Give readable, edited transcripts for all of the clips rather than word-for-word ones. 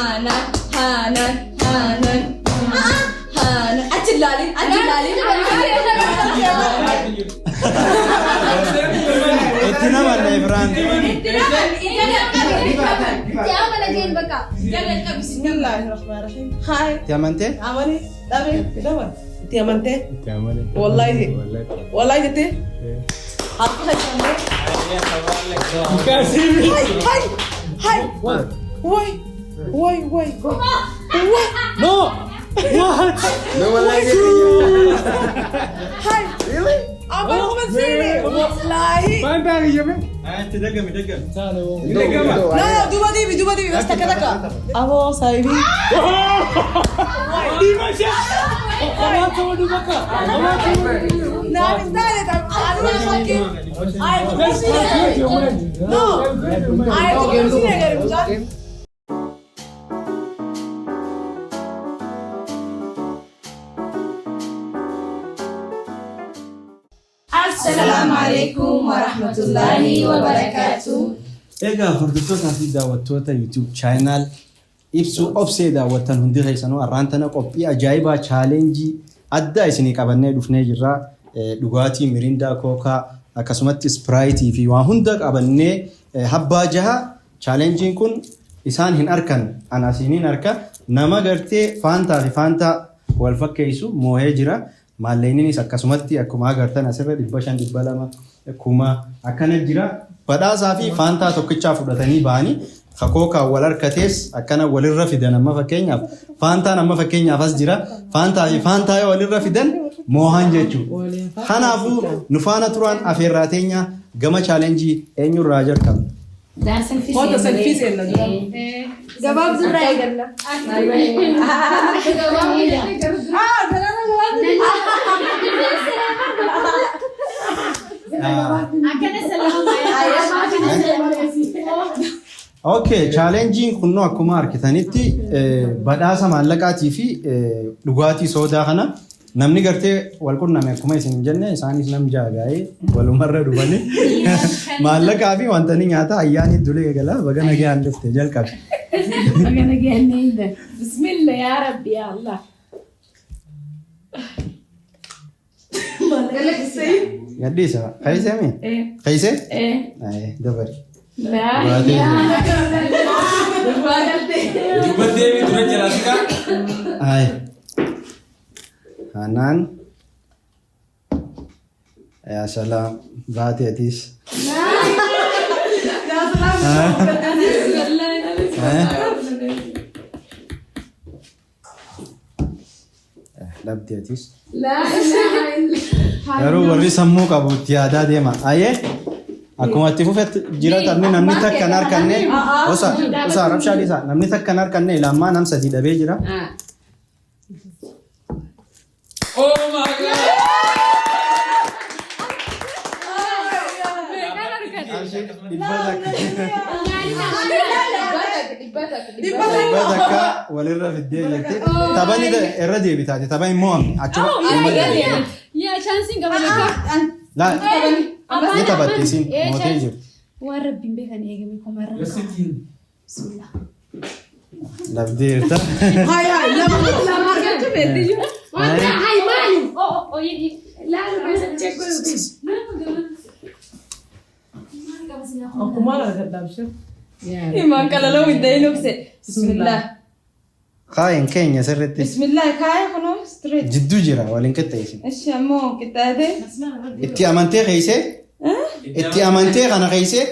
Hanan Acilali Etina mana Ibrahim? Bismillahirrahmanirrahim. Hai. Tiamante? Amani. Dabe. Dabe. Tiamante. Wallahi. Wallahi jete. Hatta hai. Hai. Hai. Why? Why? No! What? No wallahi. Hai. Really? Apa kau masih? Wallahi. Main bang je me. Degam. No, dua TV. Basta kadaka. Abo sahibi. Di masya. Kamu cuma dua ka. Nah, dale, aduh sakit. Ayo tu No. Ayo tu sini agar bukan. Assalamualaikum warahmatullahi wabarakatuh. Egaa hordoftoota fi daawwattoota YouTube channel ibsu obsee daawwattan hundi keessanuu arraantana qophii ajaa'ibaa chaalenjii addaa isinii qabannee dhufnee jirra. Dhugaatii mirindaa kookaa akkasumatti Sprite fi waan hunda qabannee habbaa jaha chaalenjiin kun isaan hin arkan anasiiniin arka nama gartee faantaa fi faantaa wal fakkeessu moohee jira. Maalleeninis akkasumatti akkuma agartan asirra 500 200 kuma akkana jira. Badhaasaa fi faantaa tokkichaa fudhatanii ba'anii kakookaa wal harkatees akkana walirra fidan amma fakkeenyaaf faantaan amma fakkeenyaaf as jira. Faantaa fi faantaa yoo walirra fidan moohan jechuudha. Kanaafuu nu faana turaan afeerraa teenya gama chaalenjii eenyurraa jalqabna. Foto selfie seenna jira. Gabaab zurraa eegalla. Okay, chaalenjiin kunoo akkuma argitanitti badhaasa maallaqaatii fi dhugaatii soodaa kana namni gartee wal qunname akkuma isin jenne isaanis nam jaagaa'ee walumarra dhufanii maallaqaa fi wantani nyaata ayyaanii dulee eegala baga nagaan dhufte jalqabe. Baga nagaan dhufte. Bismillah ya Rabbi ya Allah. Gaddiisa qaysee mi? Qaysee? Dabari. Ay. Hanan. Ya salam. Baati atis. Labdi atis. Garuu warri sammuu qabuutti yaadaa deema. Ayee. Akkuma itti fufetti jira taphni namni takka hin harkanne osaa rabshaa dhiisaa namni takka hin harkanne lammaa nam sadii dhabee jira. Oh my god. Dhibba takka walirra fiddee jirti. Taphani irra deebitaati. Tapha immoo achuma. Yaa chaansiin gabaabaa. Laa ni taphatte isin mootee jirti. Waan rabbiin beekan eegame komarra. Bismillah. Labdeerta. Hai, lama argatu beetti. Hai maali? Oh, laalu keessa cheekoo yookiin. Akkuma argaddaabshe. Imaan qalaloo widda'ee nukse. Bismillah. Kaayin keenya sirriitti. Bismillah kaaya kunoo straight. Jidduu jira waliin qixxeessin. Eshi ammoo qixxaatee. Itti amantee keeysee? Itti amantee kana keeysee?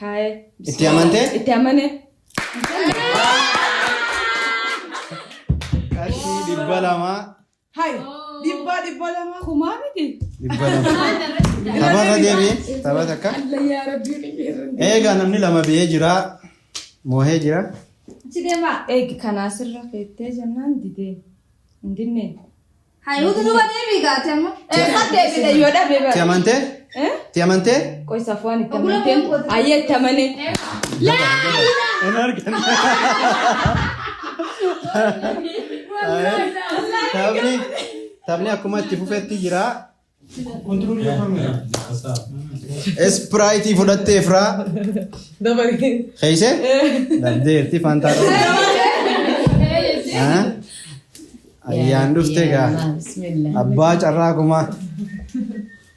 Kaaya. Itti amantee? Itti amane. Qarshii 200. Hai, dhibba lama. Kumaa miti. 200. Tapharra deebi'ee tapha takka. Eegaa namni lama biyee jira. Moohee jira. Chidema. Eegi kanaa sirra feettee jennaan didee. Hindinne. Hayuutu nu badeebii gaate amma. Deebide yoo dhabee bara. Itti amantee? Itti amantee? Qoysa foon itti amanteen. Ayyee itti amane. Hin argine. Taphni akkuma itti fufetti jira. Sprite fudhattee firaa. Dabari. Keeysee? Labdeerti faantaa. Ayyaan dhufte gaa. Abbaa carraa kumaa.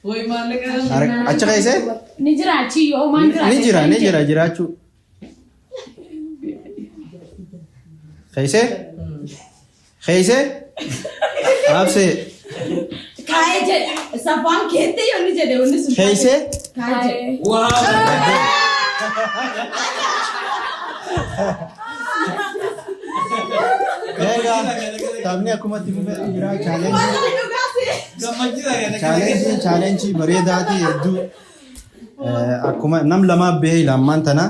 Woi maallaqaa. Achi keessee? Ni jiraachi yoo maan jiraate. Ni jira jiraachuu. Keessee? Keessee? Absee. Kaayee jedhe safaan keettee yoo ni jedhe wanni sun. Keessee? Kaayee jedhe. Wow. Egaa taphni akkuma itti fufee jira chaalenjii bareedaati hedduu akkuma nam lama bahee lammaan tana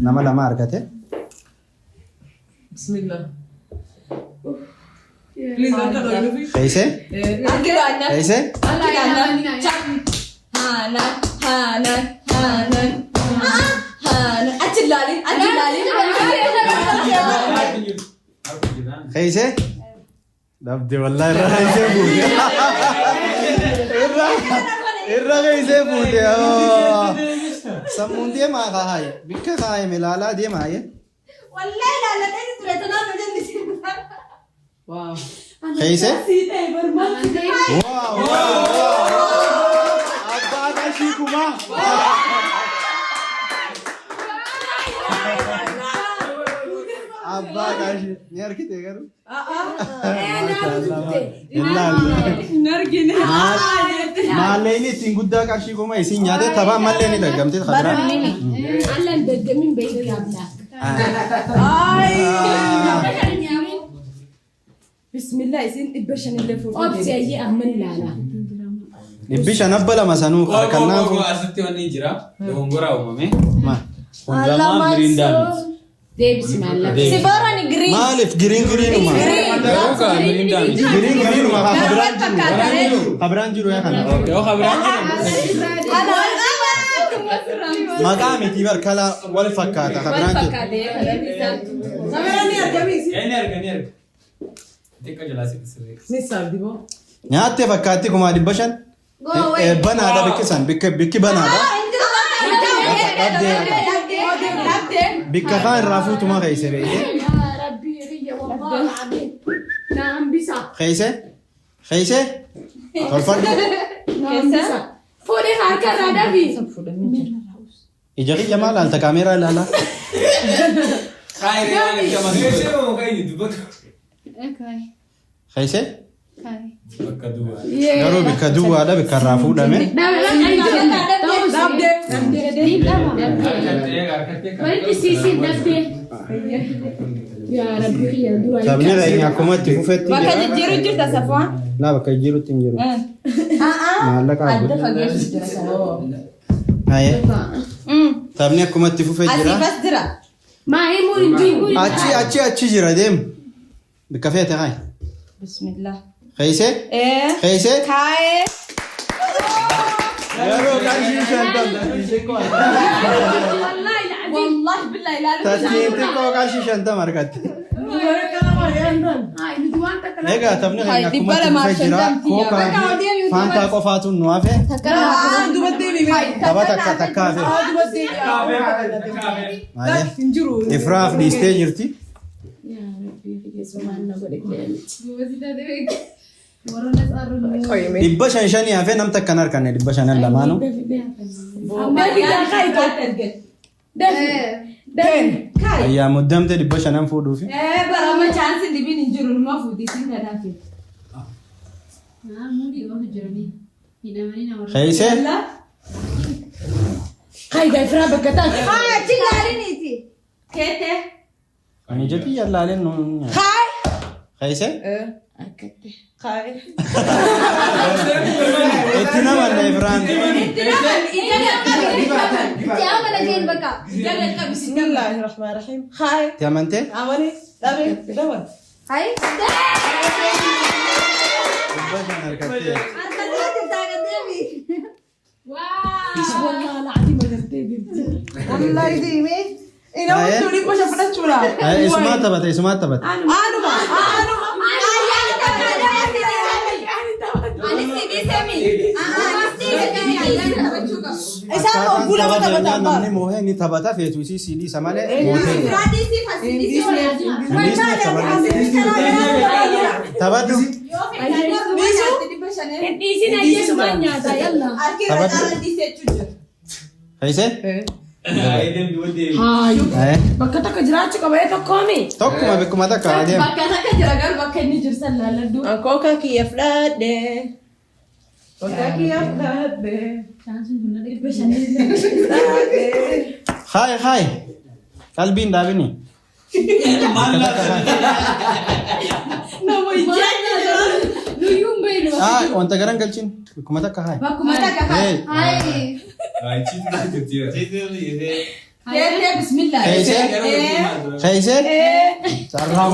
nama lama argate. Bismillah. Please don't cut off. Keessee? Keessee? Keessee? Dhabde wallahi irra keessee fuute. Irra keessee fuute. Sammuun deemaa kaaye. Bikka kaaye milaalaa deemaa ye. Wallahi ilaalladhee ture tanaan nu jallisi. Wow. Keessee? Wow. Abbaa qashii kumaa. Abbaa qashii ni argite garuu. Maalleen ittiin guddaa qarshii kuma isin nyaate taphaa mallee ni daggamte khadraa. Allan daggamin beekamna. Bismillah isin dhibba shanillee fuudhee. Obsi ayyee amma ilaala. Dhibbi shan abba lama sanuu kannaan Koo asitti wanni jira. Dogongora uumame. ma Hundamaa Miriindaa Deebisi maallaqa. Si boorani green. maaliif giriinuma Garuu kaa Miriindaa miti. giriinuma kabiraan jiru yaa kana Yoo kabiraan jiru. maqaa miti barkala wal fakkaata kabiraan jiru Kameraan ni argamisi. Ni arga. Xiqqoo jalaa sirrii. Ni sabdibo. nyaatte fakkaatti kuma dhibba shan banaadha bikkisan bikki banaadha bikka kaan irraa fuutuma keeyse beeyte Yaa Rabbi riyya wallahi. Naan bisa. keeyse tolfadhu Bisa. Fuudhee harka irraa dabi. ija kiyya maal alta kaameeraa ilaala Kaayiree waan itti amantu. Keessee moo kaayini dubbatu? keeyse Bakka duwwaa. garuu bikka duwwaadha bikka irraa fuudhame Walitti siisii dhabdee. Yaa Rabbi riyya dura. sabni keenya akkuma itti fufetti Bakka jijjiiru jirta safaan. laa bakka jijjiirutti hin jiru maallaqa Adda fageessu jira sana. haye sabni akkuma itti fufee jira Asiifas jira. Maa himuu hin jiru. achi jira deemu bikka feete haye Bismillah. keeyse Kaayee. garuu qarshii shantam Wallahi billahi ilaalu. tattiin xiqqoo qarshii shantam argatte egaa taphni keenya akkuma itti fufee jira kookaa fi faantaa qofaatu nu hafe tapha takka hafe malee ifraaf dhiistee jirti dhibba shanii hafe nam takkan harkanne dhibba shanan lamaanu ayyaa muddamte dhibba shanan fuudhuufi Barama chaansi dibiin hin jiru numa fuudhisin kanaaf. keeyse Kaiga ifraa bakka taate. Achi ilaaliniiti. Keete. ani jetii yallaaleen nuun keeyse Kaayee. itti namanne ifraan Siapa lagi yang bakal? Bismillahirrahmanirrahim. Kaayee. itti amante Amani. Dhabe. Dawan. Hai. dhibba shan harkattee Harga dia tangan Dewi. Wallah la'ati magartee jirti. Allah ini. Ini Kaayee. waktu di pasal pernah curang. isumaa taphate Anuma. Anis sini semi. Anis sini. Isa akkaataan Bula tapha tapha keenyaa tapha. namni moohee ni taphata feetuusii siidii isa malee mootee taphadhu Dhiisin ajjeesumaan nyaata yalla. Haysee? Haay. Bakka takka jiraachuu qaba tokkoomi. Tokkuma beekuma takka adeemu. Bakka takka jira garuu bakka inni jirsan laalladhu. Kooka kiyya fudhadhe. Kooka kiyya fudhadhe. Haay qalbiin dhaabini. Nuyyuun beenu. Wanta garan galchin beekuma takka haay. Bakkuma takka Hey. Deemtee bismillah. Haysee? Sarraa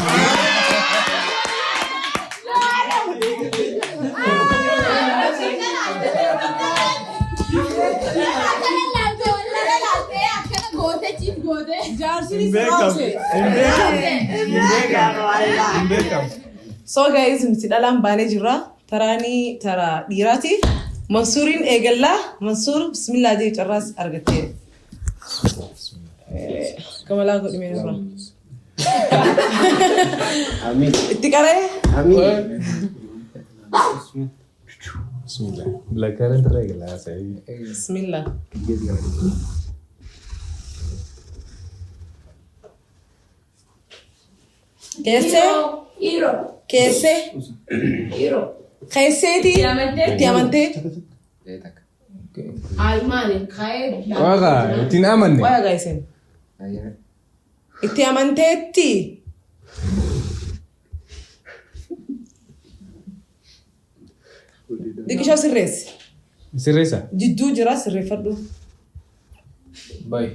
So guys, nuti dhalaan baanee jirra. Taraanii tara dhiiraati. Mansuuriin eegallaa. Mansuur bismillah jee carraas argattee. Kamalaa godhimee nurra. Amiin. Itti qaree. Amiin. Bismillah. Belakang terregla saya. Bismillah. Keesse. Iro. Keesse. Iro. Keesseeti. Itti amantee. Almaani kaa'ee. Wah, tin aman nih. Waya gaisen. Itti amanteetti. Diqishaa sirreessi. Serius? Jidduu jira sirreeffadhu. Baik.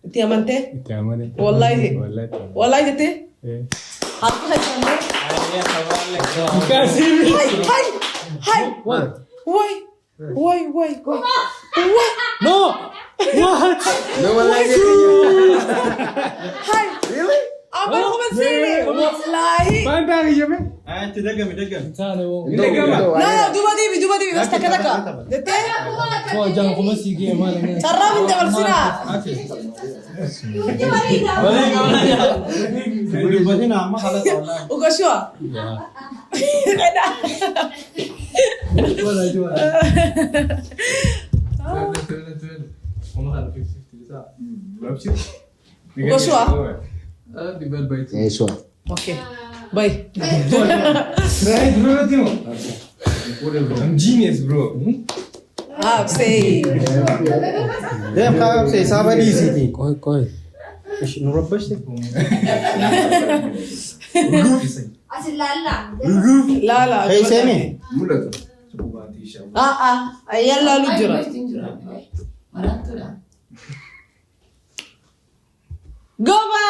Itti amantee. Itu aman nih. Wallahi. Wallahi. Wallahi jettee. Harka hajjannee. Kasih. Hai. Wai. No! What? No wallahi. Hai. Really? Abang ko man sini. Wallahi. Pandang aja men. Dagami. No, duba dibi. Basta taka. Jettee. Jangan kau masih game mana nih. Sarraa min dabarsina. Dubbati nama haala ta'ala. Ugashua. Kada. Ugashua. Okay. Bye. I'm genius bro. Say. Dem khaab se saba di siti. Koi. Ish nurabbash te. Asin laalla. Lala. Haysee mi? Ayan lalu jira. Goma!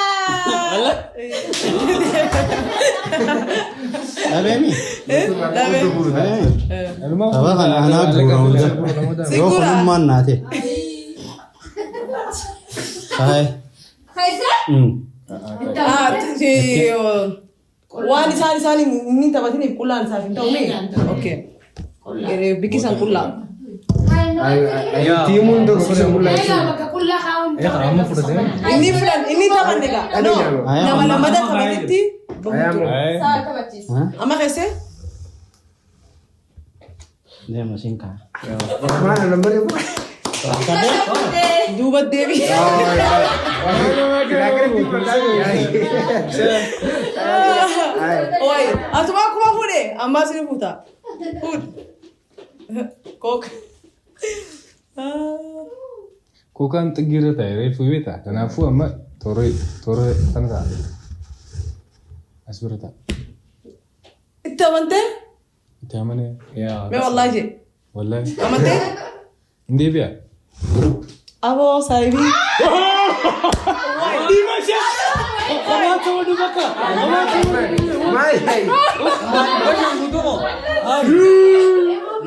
Labe mi? Labe. Aba kan ana gura hunda. Yo kunumman naate. Hai. Kaisa? Waan isaan inni taphatiniif qullaan isaaf hin ta'u mee? Okay. Bikkisan qullaa. Timun untuk sudah mulai. Bakka qullaa kaa'uun. Kamu sudah deh. Inni taphanne egaa. No. Nama lamada taphatitti. Saa kabachiisa. Amma keessee? Dem singka. Duuba deebi. Oi, asuma akkuma fuudhe ammaa sini fuuta. Fuud. Kook. Kukan tegir teh, refu beta. Kenapa ama tore tanah. Asberta. Itti amantee? Itu aman ya. Mee wallahi jee. Wallahi. Amantee? Ndi biar. Aboo saahibii.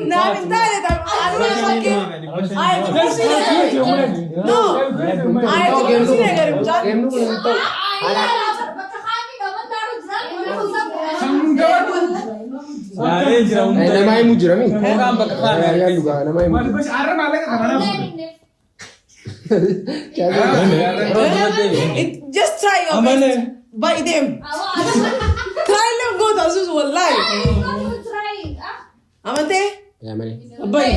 Nah, bentar ya, aduh sakit. Ayo, kursi no. Ayo, kursi deh dari pucat. Bakka haami qaban daaru jira. Nama himu jira mi. Ya luka nama himu. Just try your best. Buy them. Try them go to Azus wallahi. Amante? Ya mani. Buy.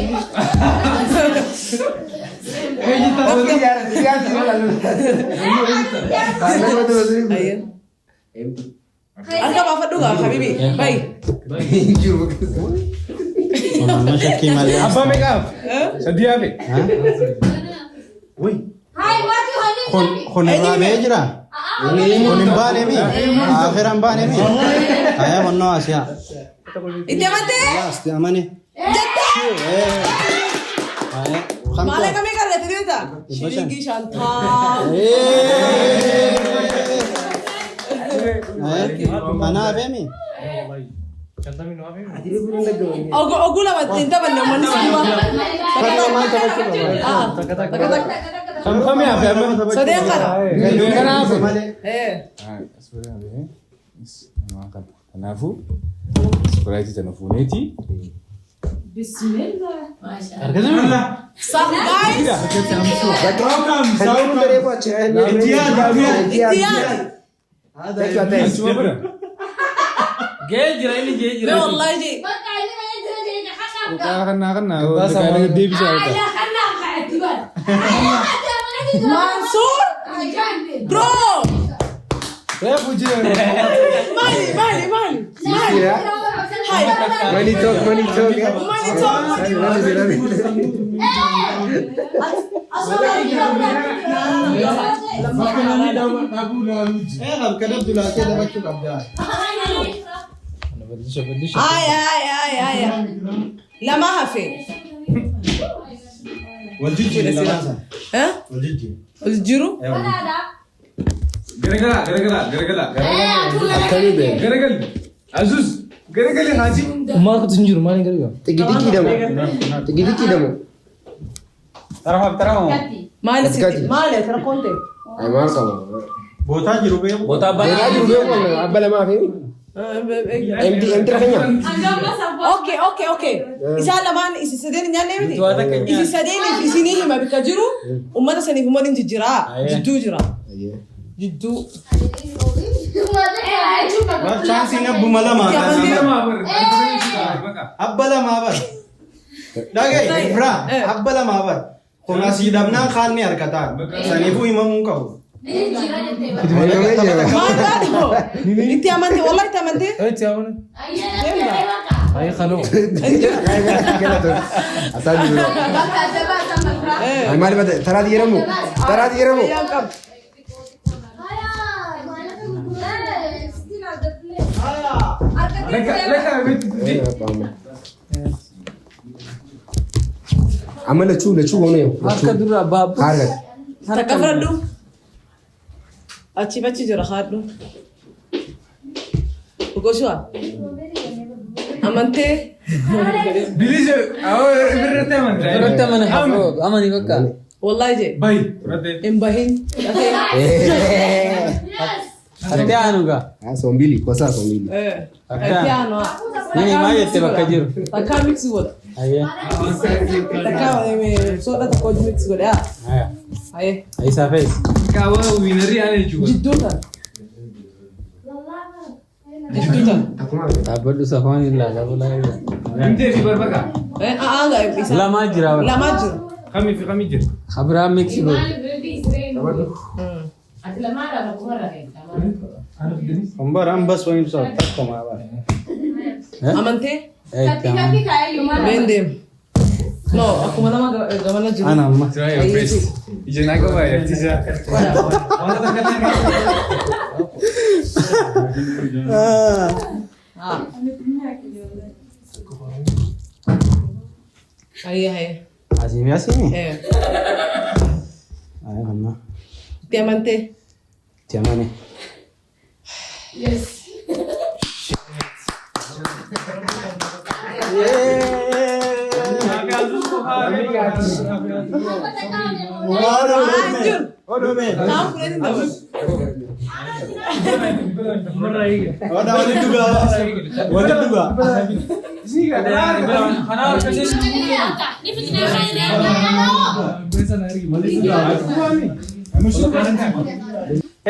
Ayan. Arka bafa duga habibi. Buy. Mama shakki mali. Abba make up. Sadia be. Woi. Hai, what you honey? Khon rabe jira. Khon imbane mi. Akhiran bane mi. Aya honno asya. Ite amante? Asti amane. Jatta. Aya. Male kami कर लेते थे था शिरिकी Shanta Mana abe mi? Ogula mat inta बनने मन सिवा Kami apa? सदैव करा Tanafu. Seperti tanafu neti. Bismillah. सब guys मैं والله जी منصور برو مالي هاي Money talk. money talk آي لما هفي Waljiji ها Waljiji. الجرو Gara-gara. Azus. Gara-gara haji. Tiki damu. مالي ستي مالي ترى كنت Ay mahal kamu. Bota jiru be. Beda juga kan? Abba lama fi. MT kanya. اوكي اذا لما اسسدين نيان نيمتي اسسدين في سنين ما بكجرو وما سني في مدن جرا جدو جرا جدو Chance inga bumala ma. Abbala ma bar. Dagai ifra abbala ma bar. Kona sidabna khan ne harkata. Sanifu imamu ka. ما بعده انت امنتي والله انت امنتي Asal dulu. Ay mali bade. Tara diramu. Amal lecu ngono yo. Harga. تكفردو اتشي باتشي جرا خادو وكوشوا امنتي Bilis. Berarti mana? والله جي Baik. Berarti. امباهين Ah, sombili. Kosa sombili. ايه بيانو تكا ميكس ولا تكا صودا تكوج ميكس ولا هاي Kawa wineri ane juga. جدوتا Inte di berbaka. enggak bisa lama jira Kami jer. Ambar ambas wahim so takko ma bar. amante vendem no aku mana mah gamana juru Ana amma. Try your best. Ijin aku ba ya tisa. Ahí. Así me así mi. Ay, amma. Diamante. Tiamane.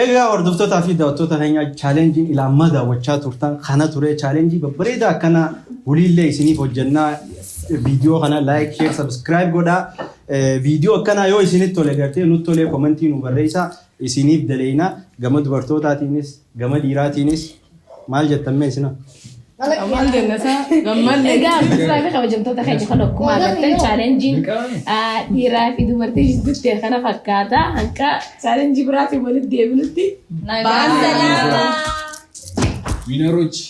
Egaa hordoftoota fi daawwattoota keenya chaalenjiin ilaa amma daawwachaa turtan kana ture chaalenjii babbareedaa akkana waliillee isiniif hojjannaa viidiyoo kana like share subscribe godhaa viidiyoo akkana yoo isinitti tole gartee nutti tolee komentii nu barreessaa isiniif daleeyna gama dubartootaatiinis gama dhiiraatiinis maal jettan mee isina Amal jennasa gammalle. Egaa bifa kabajamtoota keenya kan akkuma agartan chaalenjiin dhiiraa fi dubartii jidduutti kana fakkaata. Hanqa chaalenjii biraatiin walitti deebinutti. Baasalaama. Wiinarochi.